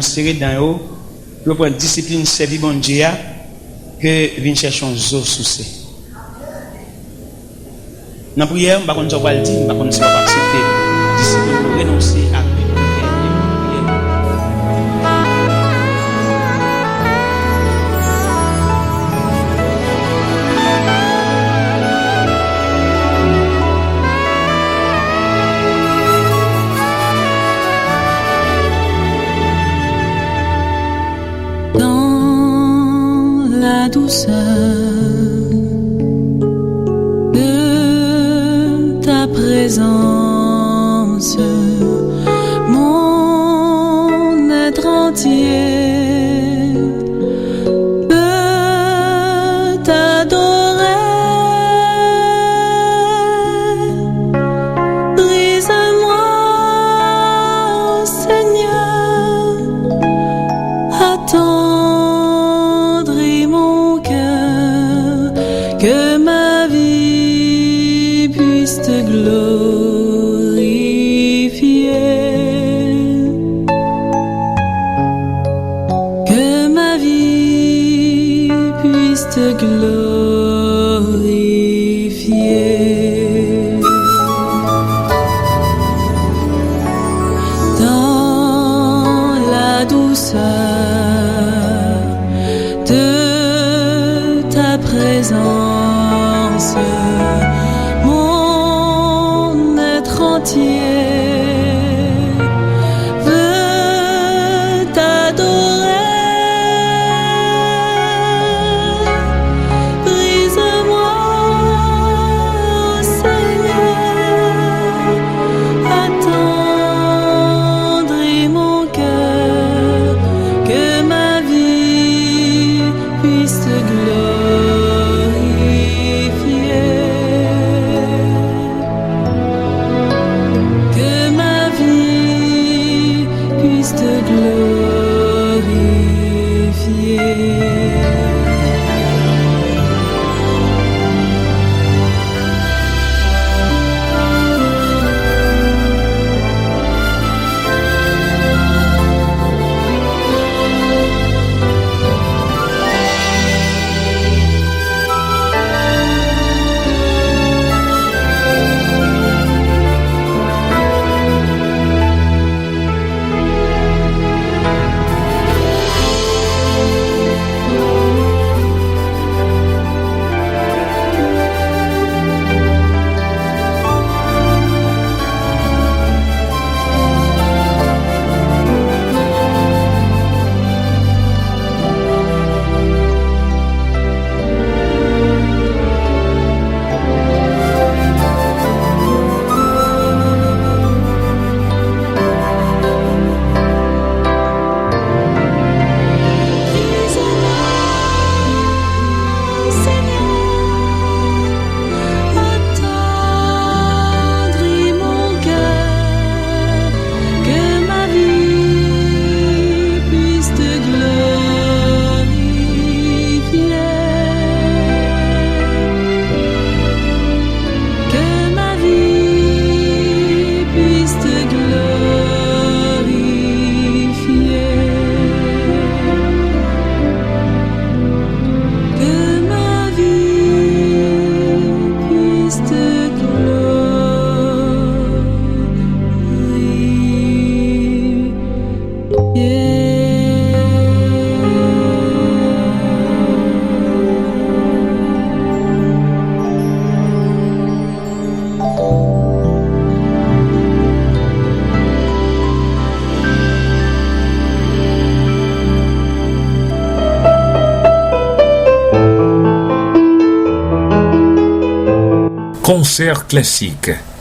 serré dans eux pour prendre discipline servir bon Dieu que vient chercher un zo souci. Dans la prière, je ne sais pas si le dire, je ne sais pas si accepter discipline pour renoncer à douceur de ta présence, mon être entier peut t'adorer. Brise-moi, ô Seigneur, attends. Que ma vie puisse te glorifier, que ma vie puisse te glorifier. Dans la douceur de ta présence, mon être entier veut t'adorer. Brise-moi, Seigneur, attendris mon cœur, que ma vie puisse te glorifier.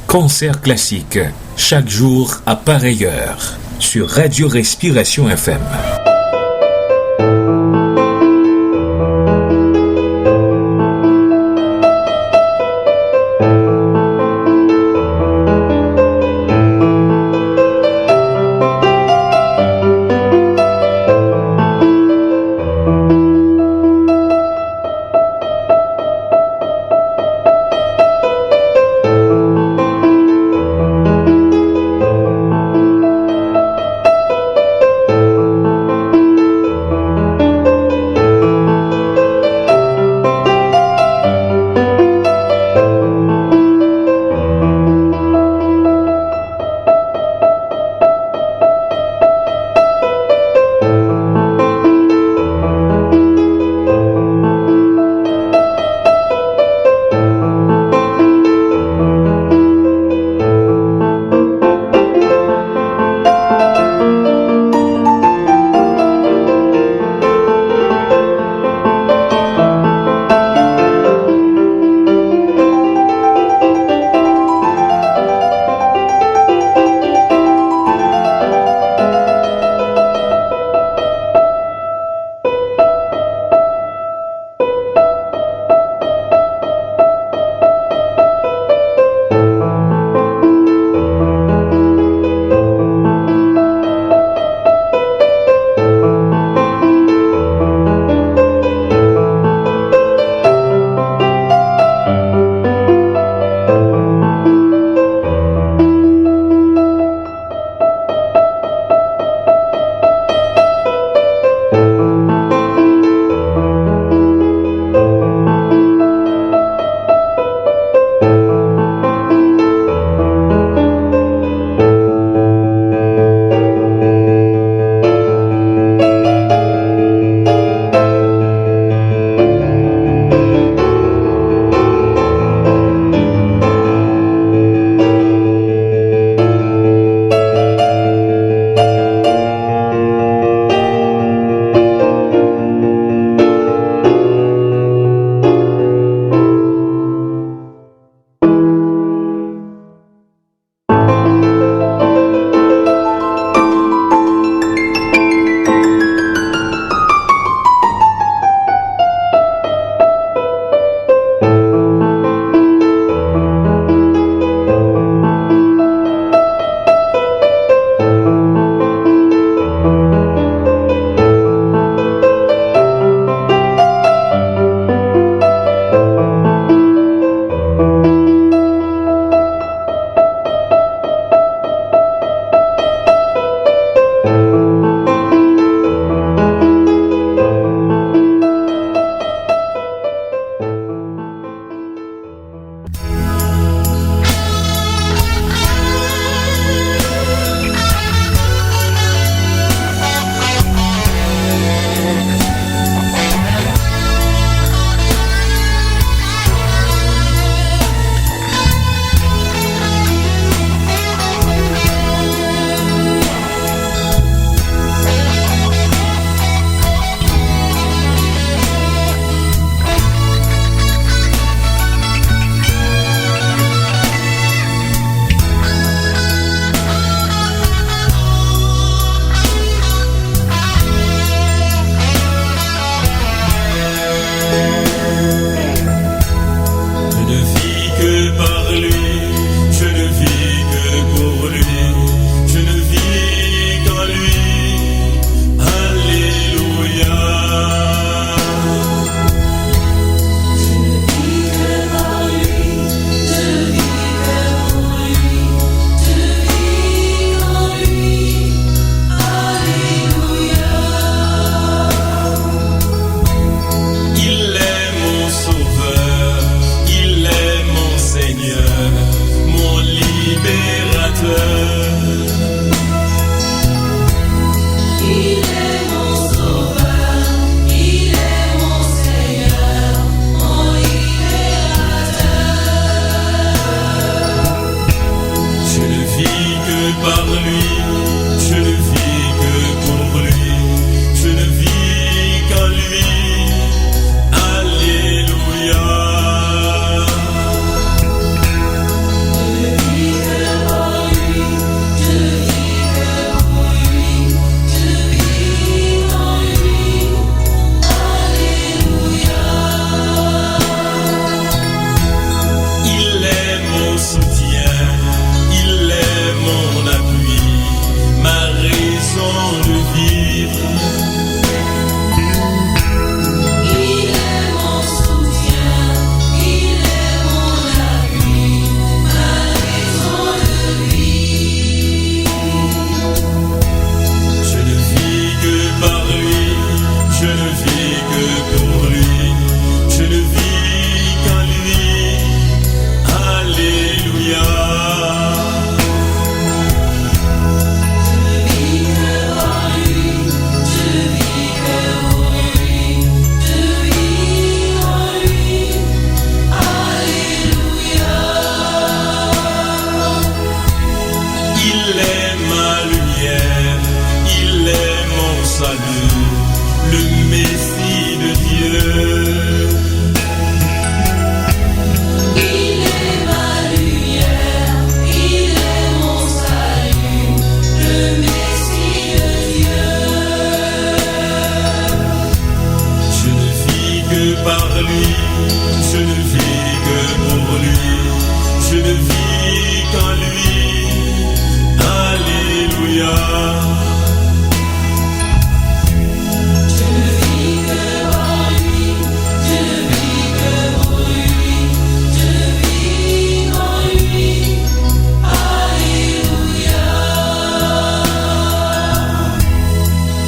Concert classique, chaque jour à pareille heure, sur Radio Respiration FM. le Messie de Dieu. Il est ma lumière, il est mon salut, le Messie de Dieu. Je ne vis que par lui, je ne vis que pour lui, je ne vis qu'en lui. Alléluia. Je ne vis que par lui, je ne vis que pour lui, je ne vis qu'en lui. Alléluia.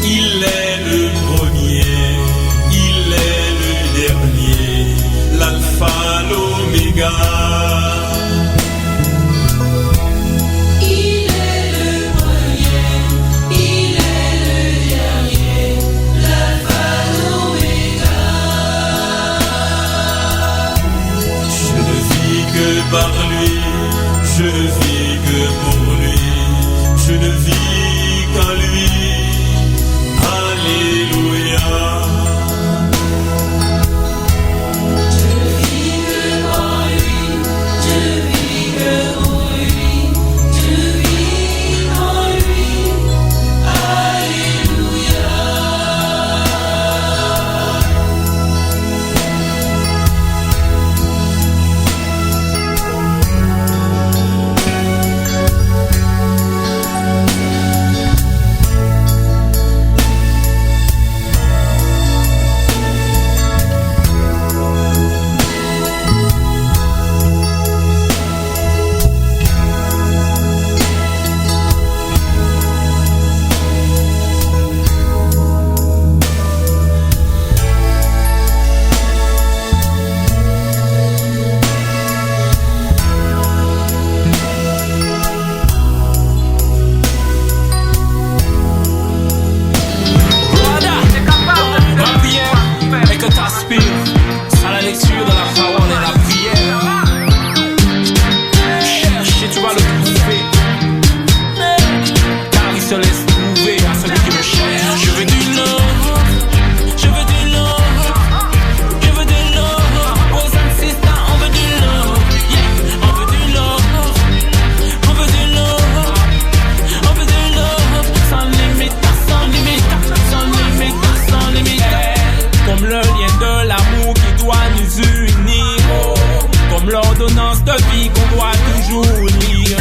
Il est le premier, il est le dernier, l'alpha, l'oméga. Il est le premier, il est le dernier, l'alpha, l'oméga. Je ne vis que par lui, je ne vis que pour lui, je ne vis qu'en lui. Alléluia. Je ne vis que par lui, je ne vis que pour lui, je ne vis qu'en lui. Alléluia. Ma prière est que t'aspires à la lecture de la parole et la prière. Cherche et tu vas le trouver, car il se laisse trouver à celui qui le cherche. Je veux du love, je veux du love, je veux du love. Boys and sisters, on veut du love, yeah. On veut du love, on veut du love, on veut du love. Sans limite, sans limite, sans limite, sans limite. Comme le lien de l'amour qui doit nous unir, comme l'ordonnance de vie qu'on doit toujours lire,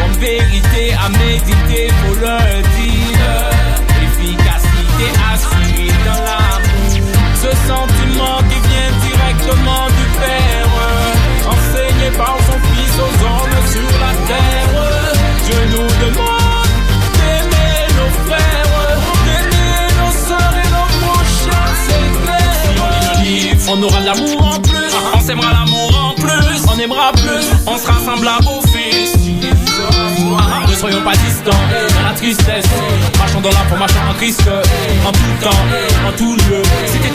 comme vérité à méditer, faut le dire, efficacité assurée dans l'amour, ce sentiment qui vient directement du Père, enseigné par son Fils aux hommes sur la terre. Dieu nous demande d'aimer nos frères, d'aimer nos sœurs et nos prochains, c'est clair. Si on lit le livre, on aura de l'amour en plus, on s'aimera l'amour en plus, on aimera plus, on sera semblable au Fils. Ne soyons pas distants dans la tristesse, marchons dans la foi, marchons en Christ, en tout temps, en tout lieu. C'était